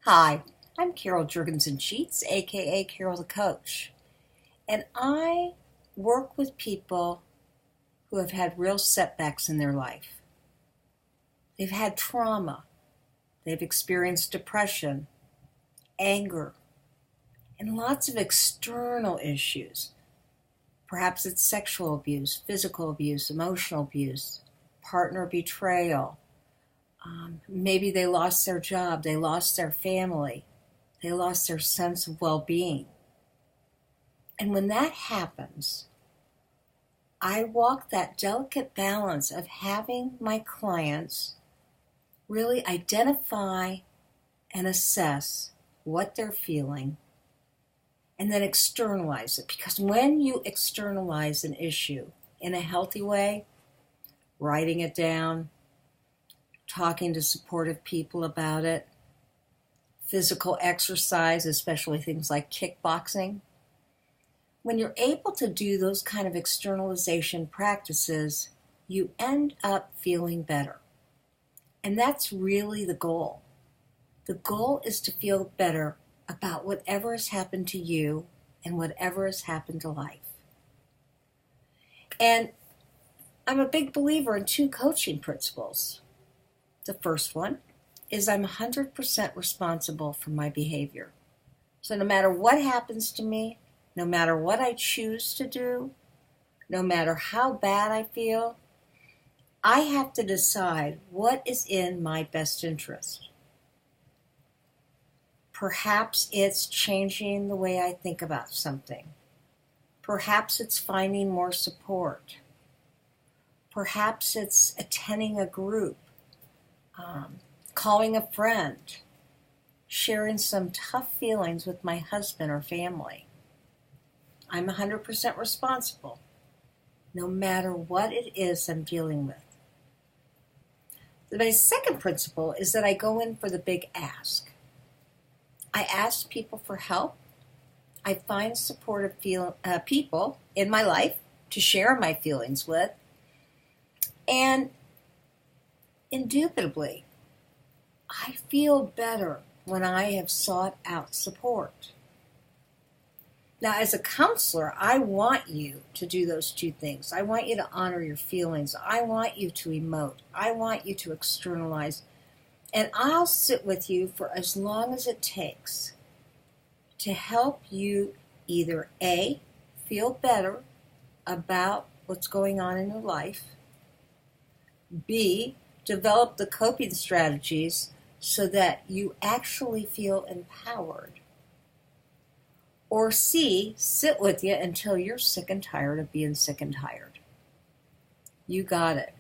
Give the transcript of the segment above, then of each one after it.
Hi, I'm Carol Jurgensen Sheets, aka Carol the Coach, and I work with people who have had real setbacks in their life. They've had trauma, they've experienced depression, anger, and lots of external issues. Perhaps it's sexual abuse, physical abuse, emotional abuse, partner betrayal. Maybe they lost their job, they lost their family, they lost their sense of well being. And when that happens, I walk that delicate balance of having my clients really identify and assess what they're feeling and then externalize it. Because when you externalize an issue in a healthy way, writing it down, talking to supportive people about it, physical exercise, especially things like kickboxing, when you're able to do those kind of externalization practices, you end up feeling better. And that's really the goal. The goal is to feel better about whatever has happened to you and whatever has happened to life. And I'm a big believer in two coaching principles. The first one is I'm 100% responsible for my behavior. So no matter what happens to me, no matter what I choose to do, no matter how bad I feel, I have to decide what is in my best interest. Perhaps it's changing the way I think about something. Perhaps it's finding more support. Perhaps it's attending a group, calling a friend, sharing some tough feelings with my husband or family. I'm 100% responsible, no matter what it is I'm dealing with. My second principle is that I go in for the big ask. I ask people for help. I find supportive people in my life to share my feelings with. And indubitably, I feel better when I have sought out support. Now, as a counselor, I want you to do those two things. I want you to honor your feelings. I want you to emote. I want you to externalize. And I'll sit with you for as long as it takes to help you either A, feel better about what's going on in your life, B, develop the coping strategies so that you actually feel empowered, or C, sit with you until you're sick and tired of being sick and tired. You got it.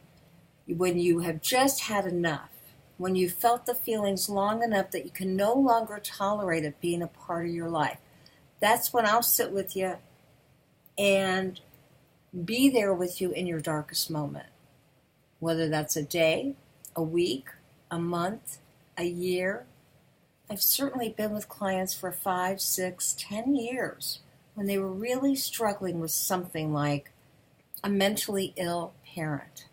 When you have just had enough, when you felt the feelings long enough that you can no longer tolerate it being a part of your life, that's when I'll sit with you and be there with you in your darkest moment. Whether that's a day, a week, a month, a year. I've certainly been with clients for 5, 6, 10 years when they were really struggling with something like a mentally ill parent,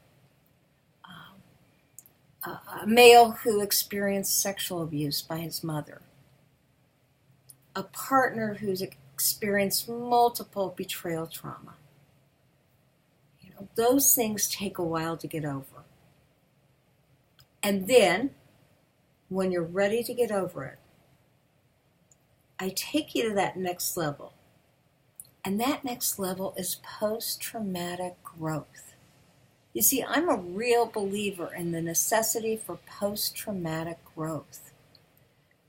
a male who experienced sexual abuse by his mother, a partner who's experienced multiple betrayal trauma. Those things take a while to get over. And then, when you're ready to get over it, I take you to that next level. And that next level is post-traumatic growth. You see, I'm a real believer in the necessity for post-traumatic growth.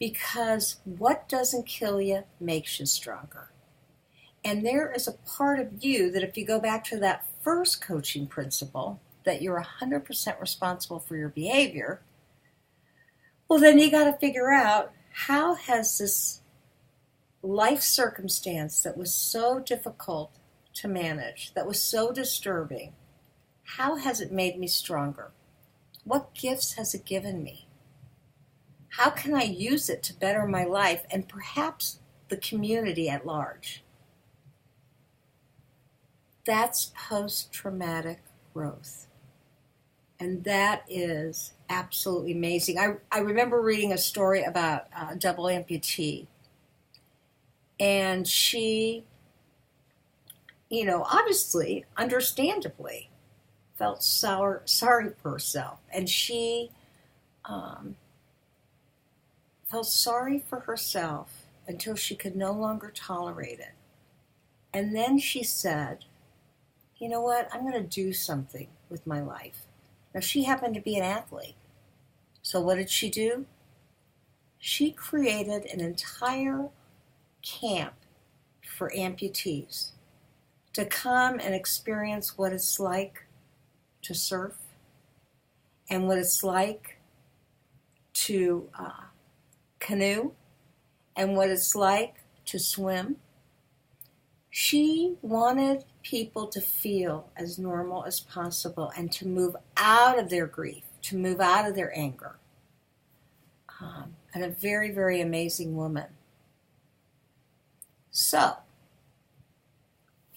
Because what doesn't kill you makes you stronger. And there is a part of you that if you go back to that first coaching principle, that you're 100% responsible for your behavior, well, then you got to figure out, how has this life circumstance that was so difficult to manage, that was so disturbing, how has it made me stronger? What gifts has it given me? How can I use it to better my life and perhaps the community at large? That's post-traumatic growth. And that is absolutely amazing. I remember reading a story about a double amputee. And she, obviously, understandably, felt sorry for herself. And she felt sorry for herself until she could no longer tolerate it. And then she said, you know what, I'm going to do something with my life. Now, she happened to be an athlete. So what did she do? She created an entire camp for amputees to come and experience what it's like to surf and what it's like to canoe and what it's like to swim. She wanted people to feel as normal as possible and to move out of their grief, to move out of their anger. And a very, very amazing woman. So,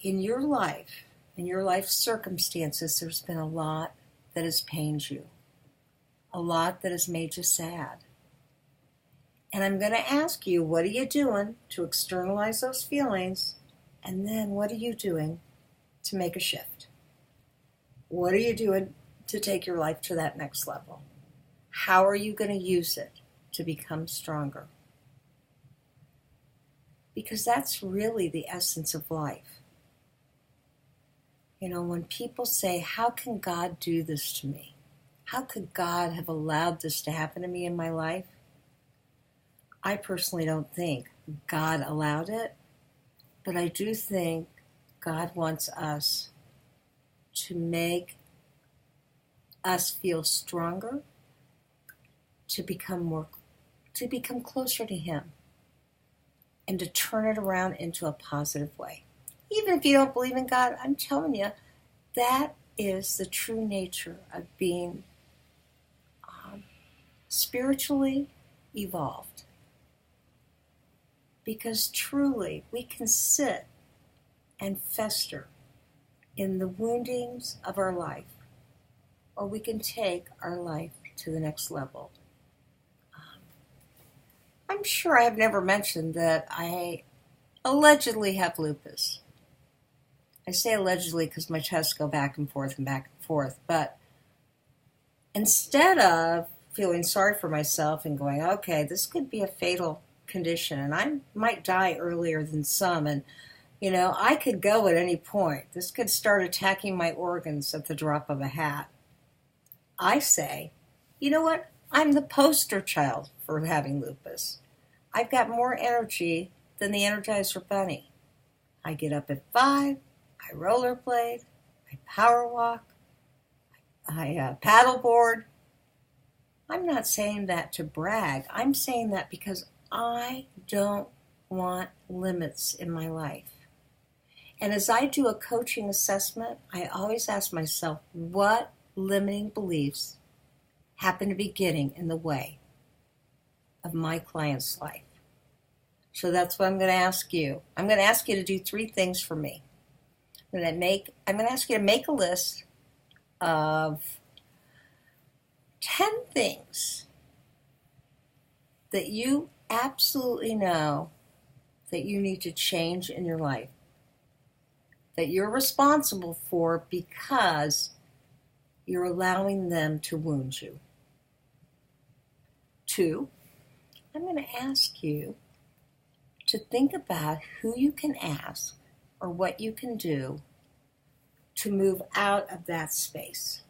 in your life circumstances, there's been a lot that has pained you, a lot that has made you sad. And I'm going to ask you, what are you doing to externalize those feelings? And then what are you doing to make a shift? What are you doing to take your life to that next level? How are you going to use it to become stronger? Because that's really the essence of life. When people say, how can God do this to me? How could God have allowed this to happen to me in my life? I personally don't think God allowed it, but I do think God wants us to make us feel stronger, to become closer to Him, and to turn it around into a positive way. Even if you don't believe in God, I'm telling you, that is the true nature of being spiritually evolved. Because truly, we can sit and fester in the woundings of our life, or we can take our life to the next level. I'm sure I've never mentioned that I allegedly have lupus. I say allegedly because my tests go back and forth, but instead of feeling sorry for myself and going, okay, this could be a fatal condition and I might die earlier than some, and I could go at any point. This could start attacking my organs at the drop of a hat. I say, you know what? I'm the poster child for having lupus. I've got more energy than the Energizer Bunny. I get up at 5, I rollerblade, I power walk, I paddleboard. I'm not saying that to brag. I'm saying that because I don't want limits in my life. And as I do a coaching assessment, I always ask myself, what limiting beliefs happen to be getting in the way of my client's life? So that's what I'm going to ask you. I'm going to ask you to do 3 things for me. I'm going to ask you to make a list of 10 things that you absolutely know that you need to change in your life, that you're responsible for because you're allowing them to wound you. 2, I'm going to ask you to think about who you can ask or what you can do to move out of that space.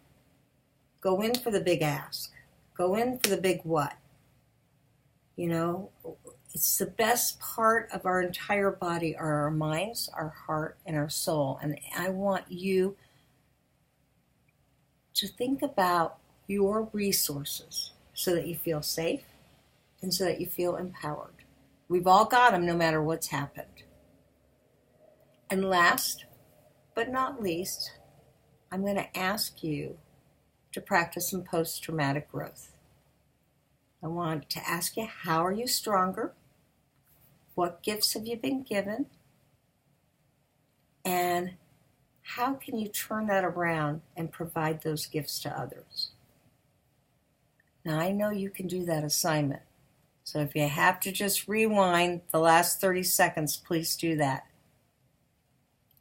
Go in for the big ask. Go in for the big what. It's the best part of our entire body are our minds, our heart, and our soul. And I want you to think about your resources so that you feel safe and so that you feel empowered. We've all got them no matter what's happened. And last but not least, I'm going to ask you to practice some post-traumatic growth. I want to ask you, how are you stronger? What gifts have you been given? And how can you turn that around and provide those gifts to others? Now, I know you can do that assignment. So if you have to just rewind the last 30 seconds, please do that.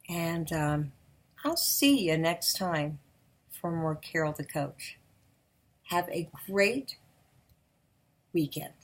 And I'll see you next time for more Carol the Coach. Have a great weekend.